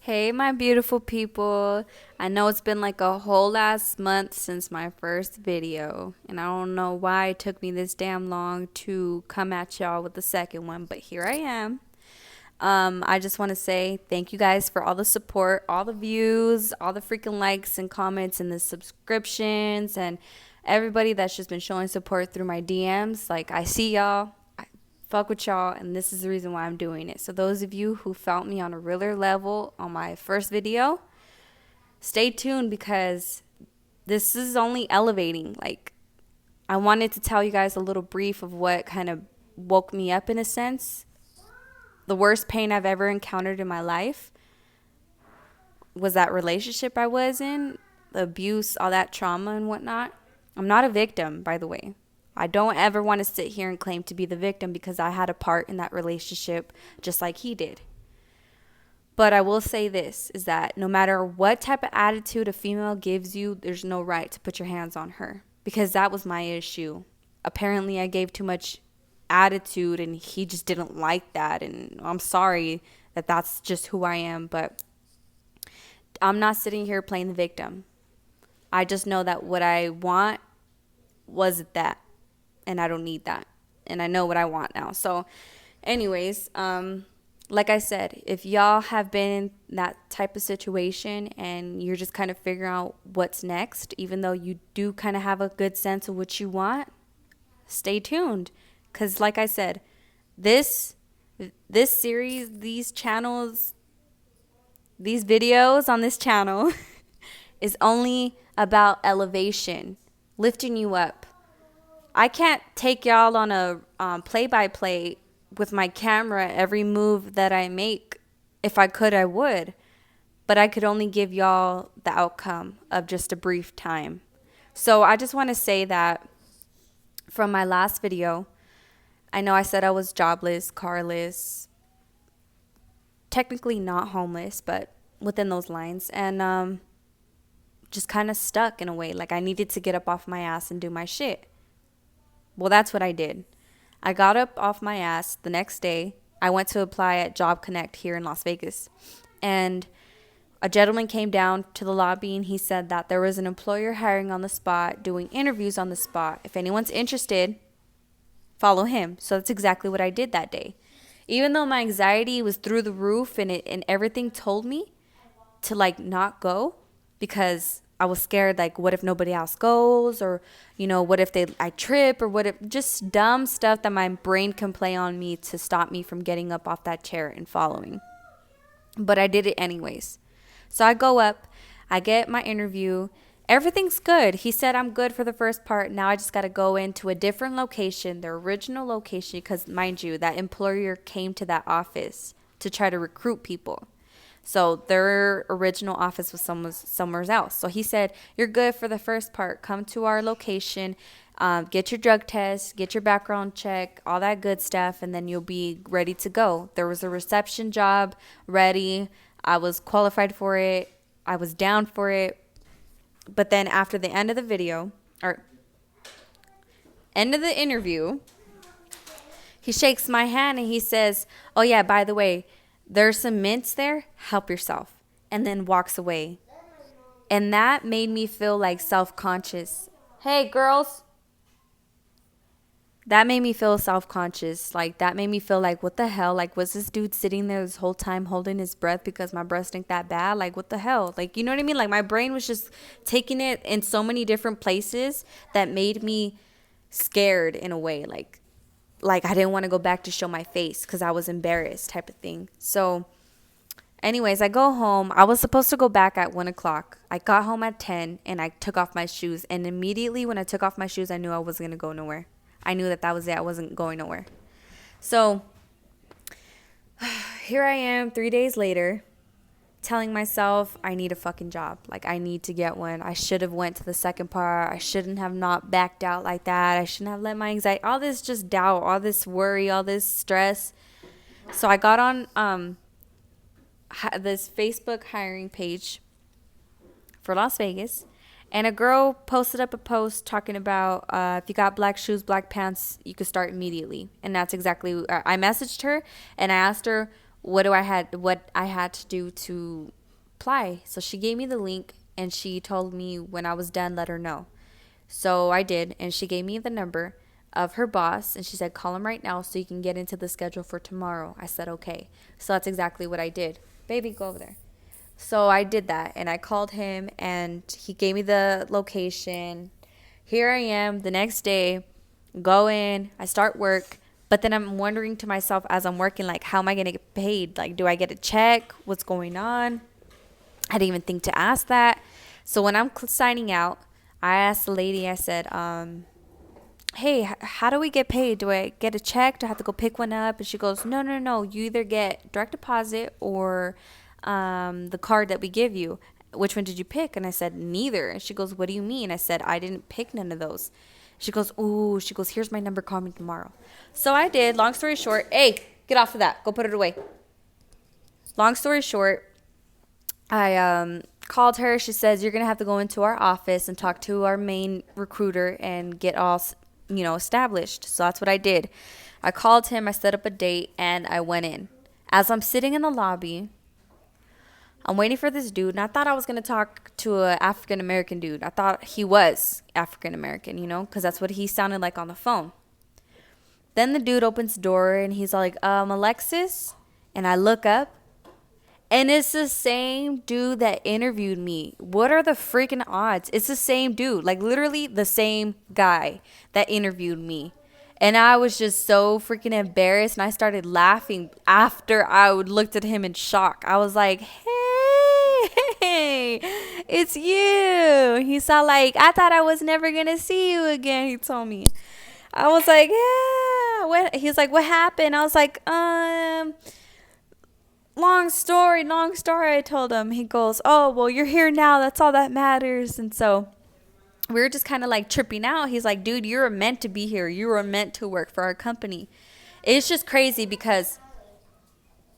Hey, my beautiful people. I know it's been like a whole last month since my first video, and I don't know why it took me this damn long to come at y'all with the second one, but here I am. I just want to say thank you guys for all the support, all the views, all the freaking likes and comments, and the subscriptions, and everybody that's just been showing support through my DMs. Like, I see y'all, fuck with y'all, and this is the reason why I'm doing it. So those of you who felt me on a realer level on my first video, stay tuned because this is only elevating. Like, I wanted to tell you guys a little brief of what kind of woke me up in a sense. The worst pain I've ever encountered in my life was that relationship I was in, the abuse, all that trauma and whatnot. I'm not a victim, by the way. I don't ever want to sit here and claim to be the victim because I had a part in that relationship just like he did. But I will say this is that no matter what type of attitude a female gives you, there's no right to put your hands on her because that was my issue. Apparently, I gave too much attitude and he just didn't like that. And I'm sorry that that's just who I am, but I'm not sitting here playing the victim. I just know that what I want was that, and I don't need that. And I know what I want now. So, anyways, like I said, if y'all have been in that type of situation and you're just kind of figuring out what's next, even though you do kind of have a good sense of what you want, stay tuned. Because, like I said, this series, these channels, these videos on this channel is only about elevation, lifting you up. I can't take y'all on a play-by-play with my camera every move that I make. If I could, I would. But I could only give y'all the outcome of just a brief time. So I just want to say that from my last video, I know I said I was jobless, carless, technically not homeless, but within those lines. And just kind of stuck in a way. Like I needed to get up off my ass and do my shit. Well, that's what I did. I got up off my ass the next day. I went to apply at Job Connect here in Las Vegas. And a gentleman came down to the lobby and he said that there was an employer hiring on the spot, doing interviews on the spot. If anyone's interested, follow him. So that's exactly what I did that day. Even though my anxiety was through the roof and everything told me to like not go because I was scared, like, what if nobody else goes? Or, what if I trip? Or what if just dumb stuff that my brain can play on me to stop me from getting up off that chair and following. But I did it anyways. So I go up, I get my interview. Everything's good. He said I'm good for the first part. Now I just got to go into a different location, the original location, because mind you, that employer came to that office to try to recruit people. So their original office was somewhere else. So he said, you're good for the first part. Come to our location, get your drug test, get your background check, all that good stuff, and then you'll be ready to go. There was a reception job ready. I was qualified for it. I was down for it. But then after the end of the video, or end of the interview, he shakes my hand and he says, oh yeah, by the way, there's some mints there, help yourself. And then walks away. And that made me feel like self-conscious. Hey, girls. That made me feel self-conscious. Like, that made me feel like, what the hell? Like, was this dude sitting there this whole time holding his breath because my breath stink that bad? Like, what the hell? Like, you know what I mean? Like, my brain was just taking it in so many different places that made me scared in a way. Like I didn't want to go back to show my face because I was embarrassed type of thing. So anyways, I go home. I was supposed to go back at 1 o'clock. I got home at 10 and I took off my shoes. And immediately when I took off my shoes, I knew I wasn't going to go nowhere. I knew that was it. I wasn't going nowhere. So here I am 3 days later telling myself I need a fucking job. Like I need to get one. I should have went to the second part. I shouldn't have not backed out like that. I shouldn't have let my anxiety, all this just doubt, all this worry, all this stress. So I got on this Facebook hiring page for Las Vegas, and a girl posted up a post talking about if you got black shoes, black pants, you could start immediately. And that's exactly, I messaged her and I asked her, what I had to do to apply. So she gave me the link and she told me when I was done, let her know. So I did, and she gave me the number of her boss, and she said, call him right now so you can get into the schedule for tomorrow. I said, okay. So that's exactly what I did. Baby, go over there. So I did that, and I called him, and he gave me the location. Here I am the next day, go in, I start work, but then I'm wondering to myself as I'm working, like, how am I going to get paid? Like, do I get a check? What's going on? I didn't even think to ask that. So when I'm signing out, I asked the lady, I said, hey, how do we get paid? Do I get a check? Do I have to go pick one up? And she goes, no, no, no. You either get direct deposit or the card that we give you. Which one did you pick? And I said, neither. And she goes, what do you mean? I said, I didn't pick none of those. She goes, ooh, she goes, here's my number, call me tomorrow. So I did. Long story short, hey, get off of that. Go put it away. Long story short, I called her. She says, you're going to have to go into our office and talk to our main recruiter and get all, established. So that's what I did. I called him. I set up a date and I went in. As I'm sitting in the lobby, I'm waiting for this dude. And I thought I was going to talk to an African-American dude. I thought he was African-American, because that's what he sounded like on the phone. Then the dude opens the door and he's like, Alexis? And I look up. And it's the same dude that interviewed me. What are the freaking odds? It's the same dude. Like, literally the same guy that interviewed me. And I was just so freaking embarrassed. And I started laughing after I looked at him in shock. I was like, hey, it's you. He saw like, I thought I was never going to see you again, he told me. I was like, yeah. He's like, what happened? I was like, long story, I told him. He goes, oh, well, you're here now. That's all that matters. And so we were just kind of like tripping out. He's like, dude, you were meant to be here. You were meant to work for our company. It's just crazy because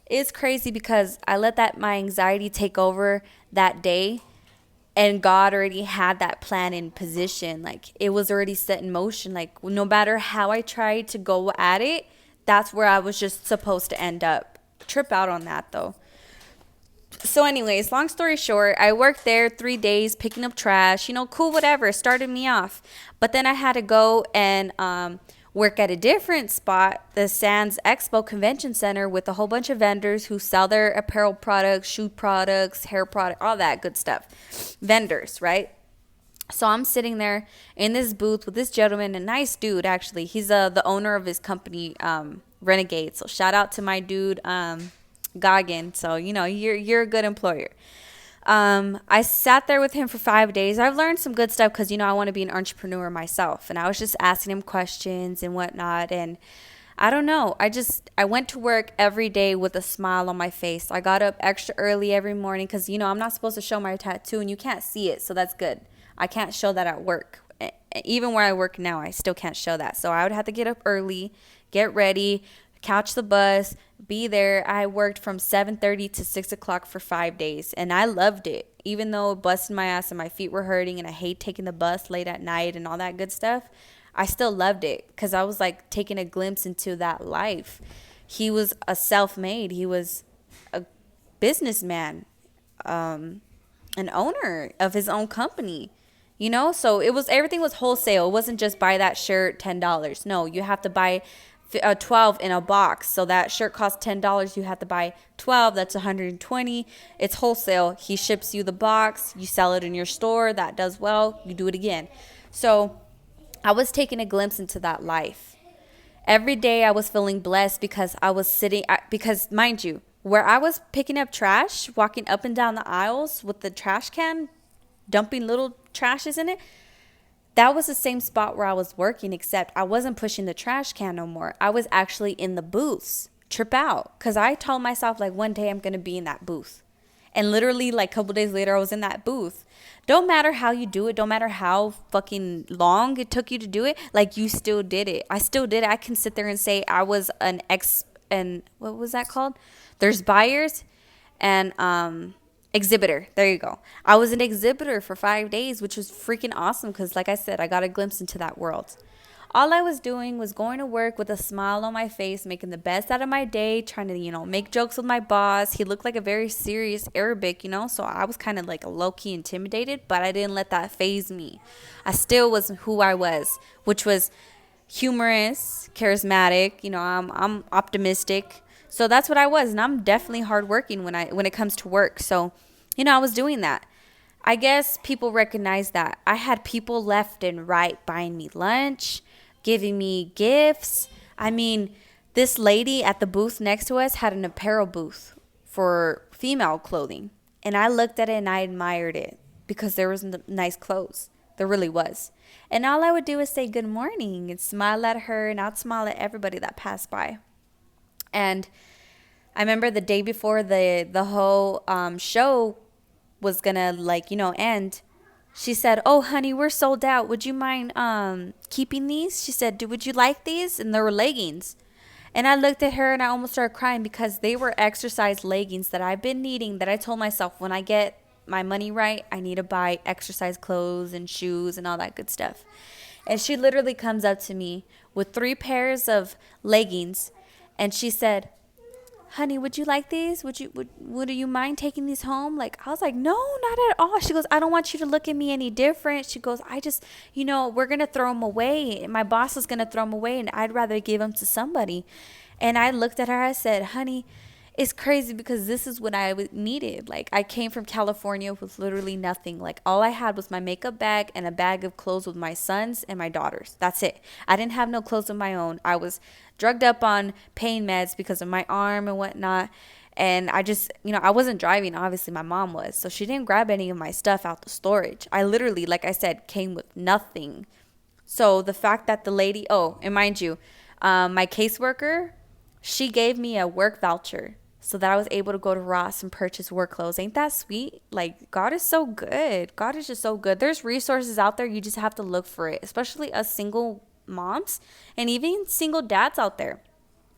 I let my anxiety take over that day. And God already had that plan in position. Like, it was already set in motion. Like, no matter how I tried to go at it, that's where I was just supposed to end up. Trip out on that though. So anyways, long story short, I worked there 3 days picking up trash, cool, whatever, started me off. But then I had to go and work at a different spot, the Sands Expo Convention Center, with a whole bunch of vendors who sell their apparel products, shoe products, hair products, all that good stuff. Vendors, right? So I'm sitting there in this booth with this gentleman, a nice dude actually. He's the owner of his company, Renegade. So shout out to my dude, Goggin. So you're a good employer. I sat there with him for 5 days. I've learned some good stuff because I want to be an entrepreneur myself, and I was just asking him questions and whatnot. And I don't know. I went to work every day with a smile on my face. I got up extra early every morning because I'm not supposed to show my tattoo, and you can't see it, so that's good. I can't show that at work. Even where I work now, I still can't show that. So I would have to get up early, get ready, catch the bus, be there. I worked from 7:30 to 6 o'clock for 5 days, and I loved it. Even though it busted my ass and my feet were hurting and I hate taking the bus late at night and all that good stuff, I still loved it because I was like taking a glimpse into that life. He was a self-made. He was a businessman, an owner of his own company. So everything was wholesale. It wasn't just buy that shirt, $10. No, you have to buy 12 in a box. So that shirt costs $10. You have to buy 12. That's $120. It's wholesale. He ships you the box. You sell it in your store. That does well. You do it again. So I was taking a glimpse into that life. Every day I was feeling blessed because I was sitting, because mind you, where I was picking up trash, walking up and down the aisles with the trash can, dumping little trashes in it, that was the same spot where I was working, except I wasn't pushing the trash can no more. I was actually in the booths. Trip out. Because I told myself, like, one day I'm going to be in that booth. And literally, like, a couple days later, I was in that booth. Don't matter how you do it. Don't matter how fucking long it took you to do it. Like, you still did it. I still did it. I can sit there and say I was and what was that called? There's buyers and exhibitor. There you go. I was an exhibitor for 5 days, which was freaking awesome because, like I said, I got a glimpse into that world. All I was doing was going to work with a smile on my face, making the best out of my day, trying to, make jokes with my boss. He looked like a very serious Arabic, so I was kind of like low-key intimidated, but I didn't let that faze me. I still was who I was, which was humorous, charismatic, I'm optimistic. So that's what I was, and I'm definitely hardworking when it comes to work. So, I was doing that. I guess people recognize that. I had people left and right buying me lunch, giving me gifts. I mean, this lady at the booth next to us had an apparel booth for female clothing. And I looked at it and I admired it because there was nice clothes. There really was. And all I would do is say good morning and smile at her, and I'd smile at everybody that passed by. And I remember the day before the whole show was gonna end, she said, "Oh honey, we're sold out. Would you mind keeping these?" She said, would you like these?" And there were leggings. And I looked at her and I almost started crying because they were exercise leggings that I've been needing, that I told myself when I get my money right, I need to buy exercise clothes and shoes and all that good stuff. And she literally comes up to me with 3 pairs of leggings and she said, "Honey, would you like these? Would you mind taking these home?" Like, I was like, "No, not at all." She goes, "I don't want you to look at me any different." She goes, "I just, we're going to throw them away. My boss is going to throw them away and I'd rather give them to somebody." And I looked at her, I said, "Honey, it's crazy because this is what I needed." Like, I came from California with literally nothing. Like, all I had was my makeup bag and a bag of clothes with my sons and my daughters. That's it. I didn't have no clothes of my own. I was drugged up on pain meds because of my arm and whatnot. And I just, I wasn't driving. Obviously, my mom was. So she didn't grab any of my stuff out the storage. I literally, like I said, came with nothing. So the fact that the lady, and mind you, my caseworker, she gave me a work voucher so that I was able to go to Ross and purchase work clothes. Ain't that sweet? Like, God is so good. God is just so good. There's resources out there. You just have to look for it, especially us single moms and even single dads out there.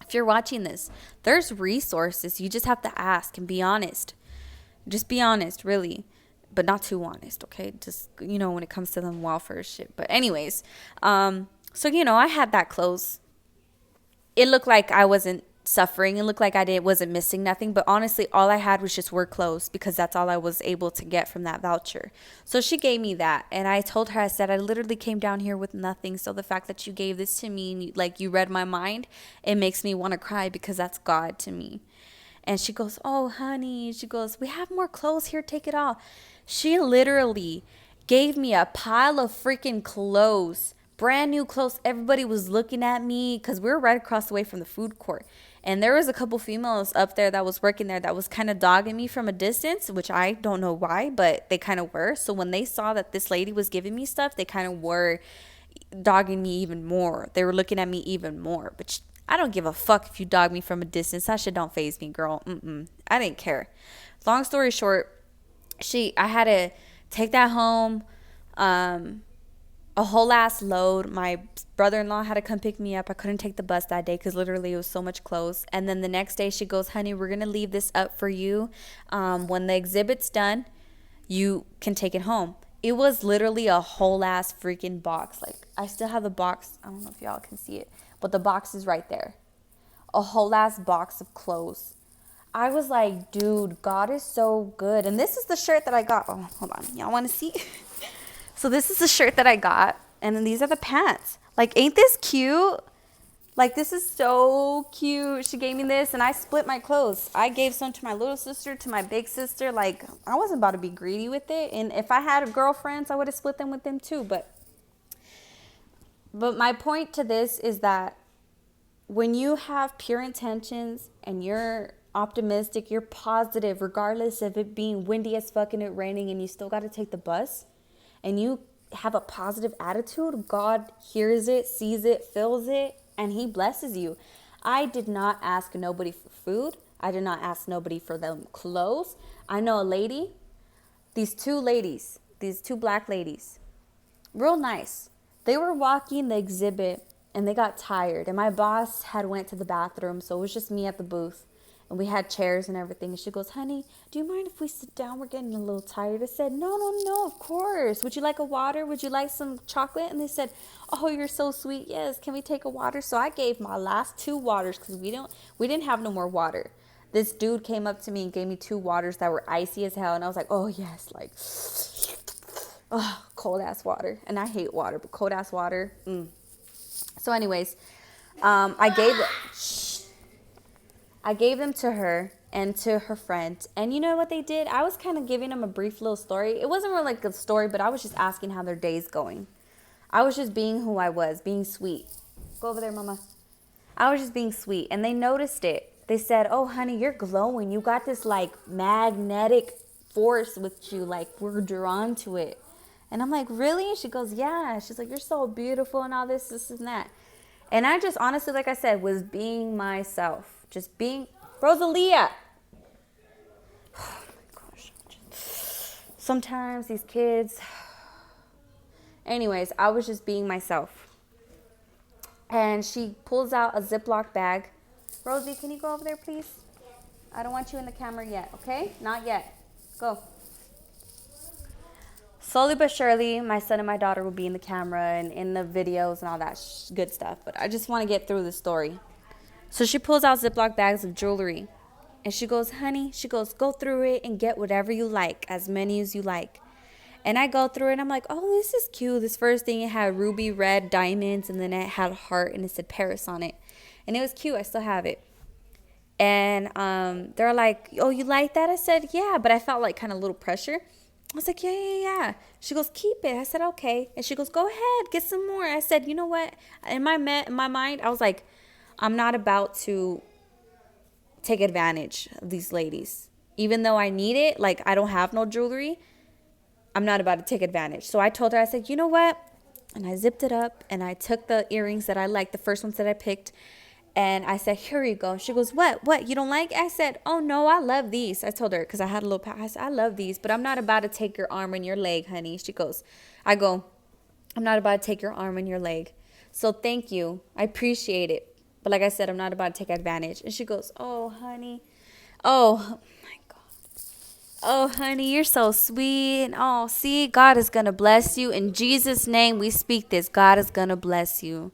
If you're watching this, there's resources. You just have to ask and be honest. Just be honest, really. But not too honest, okay? Just, when it comes to them welfare shit. But anyways, so, I had that clothes. It looked like I wasn't suffering. It looked like wasn't missing nothing. But honestly, all I had was just work clothes because that's all I was able to get from that voucher. So she gave me that. And I told her, I said, "I literally came down here with nothing. So the fact that you gave this to me, and you read my mind, it makes me want to cry because that's God to me." And she goes, "Oh, honey," she goes, "we have more clothes here. Take it all." She literally gave me a pile of freaking clothes. Brand new clothes. Everybody was looking at me because we were right across the way from the food court. And there was a couple females up there that was working there that was kind of dogging me from a distance, which I don't know why, but they kind of were. So when they saw that this lady was giving me stuff, they kind of were dogging me even more. They were looking at me even more. But I don't give a fuck if you dog me from a distance. That shit don't faze me, girl. I didn't care. Long story short, I had to take that home. A whole ass load. My brother-in-law had to come pick me up. I couldn't take the bus that day because literally it was so much clothes. And then the next day she goes, "Honey, we're going to leave this up for you. When the exhibit's done, you can take it home." It was literally a whole ass freaking box. Like, I still have the box. I don't know if y'all can see it, but the box is right there. A whole ass box of clothes. I was like, dude, God is so good. And this is the shirt that I got. Oh, hold on. Y'all want to see? So this is the shirt that I got, and then these are the pants. Like, ain't this cute? Like, this is so cute. She gave me this, and I split my clothes. I gave some to my little sister, to my big sister. Like, I wasn't about to be greedy with it. And if I had girlfriends, I would have split them with them too. But my point to this is that when you have pure intentions and you're optimistic, you're positive, regardless of it being windy as fuck and it raining and you still got to take the bus, and you have a positive attitude, God hears it, sees it, feels it, and he blesses you. I did not ask nobody for food. I did not ask nobody for them clothes. I know a lady, these two black ladies, real nice. They were walking the exhibit and they got tired. And my boss had went to the bathroom, so it was just me at the booth. And we had chairs and everything. And she goes, honey, do you mind if we sit down? We're getting a little tired. I said, no, no, no, of course. Would you like a water? Would you like some chocolate? And they said, oh, you're so sweet. Yes, can we take a water? So I gave my last 2 waters because we didn't have no more water. This dude came up to me and gave me 2 waters that were icy as hell. And I was like, oh, yes, like, oh, cold ass water. And I hate water, but cold ass water. So anyways, I gave them to her and to her friend. And you know what they did? I was kind of giving them a brief little story. It wasn't really like a story, but I was just asking how their day's going. I was just being who I was, being sweet. Go over there, mama. I was just being sweet. And they noticed it. They said, oh, honey, you're glowing. You got this like magnetic force with you. Like we're drawn to it. And I'm like, really? And she goes, yeah. She's like, you're so beautiful and all this and that. And I just honestly, like I said, was being myself. Just being Rosalia. Oh my gosh. Sometimes these kids. Anyways, I was just being myself. And she pulls out a Ziploc bag. Rosie, can you go over there, please? I don't want you in the camera yet, okay? Not yet. Go. Slowly but surely, my son and my daughter will be in the camera and in the videos and all that good stuff. But I just want to get through the story. So she pulls out Ziploc bags of jewelry. And she goes, honey, she goes, go through it and get whatever you like, as many as you like. And I go through it and I'm like, oh, this is cute. This first thing, it had ruby red diamonds and then it had a heart and it said Paris on it. And it was cute. I still have it. And they're like, oh, you like that? I said, yeah, but I felt like kind of a little pressure. I was like, yeah. She goes, keep it. I said, okay. And she goes, go ahead, get some more. I said, you know what? In my mind, I was like, I'm not about to take advantage of these ladies. Even though I need it, like I don't have no jewelry, I'm not about to take advantage. So I told her, I said, you know what? And I zipped it up and I took the earrings that I liked, the first ones that I picked. And I said, here you go. She goes, what? You don't like it? I said, oh, no, I love these. I told her because I had a little pack. I said, I love these, but I'm not about to take your arm and your leg, honey. She goes, I'm not about to take your arm and your leg. So thank you. I appreciate it. But like I said, I'm not about to take advantage. And she goes, oh, honey. Oh, my God. Oh, honey, you're so sweet. And oh, see, God is going to bless you. In Jesus' name, we speak this. God is going to bless you.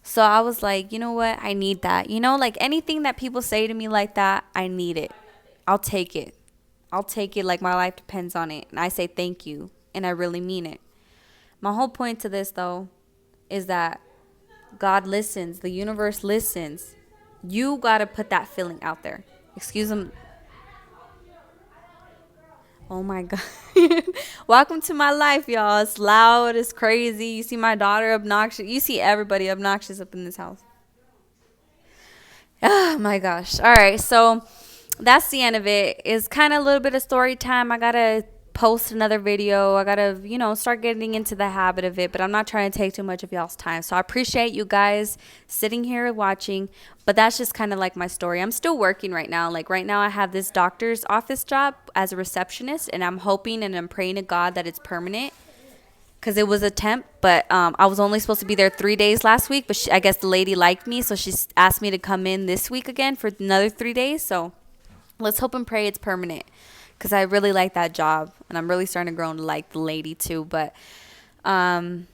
So I was like, you know what? I need that. You know, like anything that people say to me like that, I need it. I'll take it. I'll take it like my life depends on it. And I say thank you. And I really mean it. My whole point to this, though, is that God listens. The universe listens. You got to put that feeling out there. Excuse them. Oh, my God. Welcome to my life, y'all. It's loud. It's crazy. You see my daughter obnoxious. You see everybody obnoxious up in this house. Oh, my gosh. All right. So that's the end of it. It's kind of a little bit of story time. I got to post another video. I got to, start getting into the habit of it, but I'm not trying to take too much of y'all's time. So I appreciate you guys sitting here watching, but that's just kind of like my story. I'm still working right now. Like right now I have this doctor's office job as a receptionist, and I'm hoping and I'm praying to God that it's permanent because it was a temp, but I was only supposed to be there 3 days last week, but I guess the lady liked me, so she asked me to come in this week again for another 3 days. So let's hope and pray it's permanent, because I really like that job, and I'm really starting to grow to like the lady too. But I'm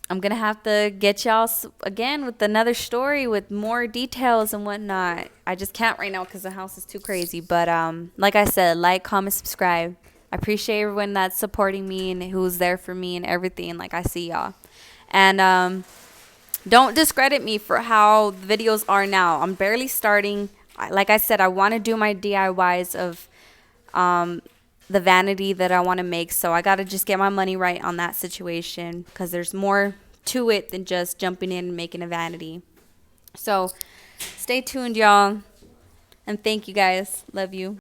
going to have to get y'all again with another story with more details and whatnot. I just can't right now because the house is too crazy. But like I said, like, comment, subscribe. I appreciate everyone that's supporting me and who's there for me and everything. Like, I see y'all. And don't discredit me for how the videos are now. I'm barely starting. Like I said, I want to do my DIYs of the vanity that I want to make. So I got to just get my money right on that situation, because there's more to it than just jumping in and making a vanity. So stay tuned, y'all. And thank you guys. Love you.